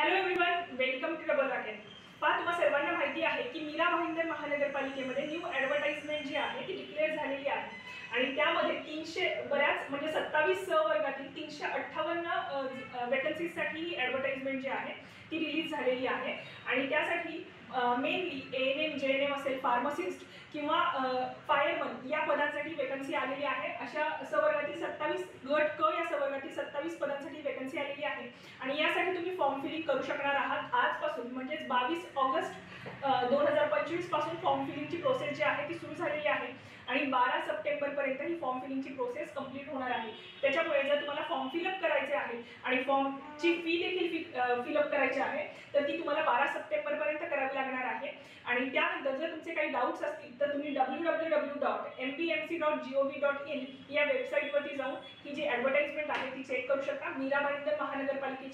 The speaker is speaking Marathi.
Hello everyone, welcome to double rocket. तुम्हा सर्वांना माहिती आहे की मीरा भाईंदर महानगरपालिकेमध्ये न्यू ॲडव्हर्टाइजमेंट जी आहे ती डिक्लेअर झालेली आहे आणि त्यामध्ये 300 बऱ्याच म्हणजे 27 वर्गातील 358 वॅकन्सीजसाठी ही ॲडव्हर्टाइजमेंट जी आहे ती रिलीज झालेली आहे आणि त्यासाठी मेनली ANM JNM असेल, फार्मसिस्ट किंवा फायरमन या पदांसाठी वॅकन्सी आलेली आहे। अशा सवर्गातील 27 गट क या सवर्गातील 27 पदांसाठी वॅकन्सी आलेली आहे आणि यासाठी तुम्ही फॉर्म फिलिंग करू शकणार आहात आजपासून, म्हणजे 22 ऑगस्ट 2025 पासून फॉर्म फिलिंगची प्रोसेस जी आहे ती सुरू झालेली आहे आणि 12 सप्टेंबर पर्यंत ही फॉर्म फिलिंगची प्रोसेस कंप्लीट होणार आहे। त्याच्यामुळे जर तुम्हाला फॉर्म फिलअप करायचे आहे आणि फॉर्मची फी देखील फिलअप करायची आहे तर ती तुम्हाला 12 सप्टेंबर पर्यंत करावी लागणार आहे आणि त्यानंतर जर तुमचे काही डाऊट्स असतील तर तुम्ही www.mpmc.gov.in या वेबसाईटवरती जाऊन ही जी ॲडव्हर्टाइजमेंट आहे ती चेक करू शकता। मीरा भाईंदर महानगरपालिके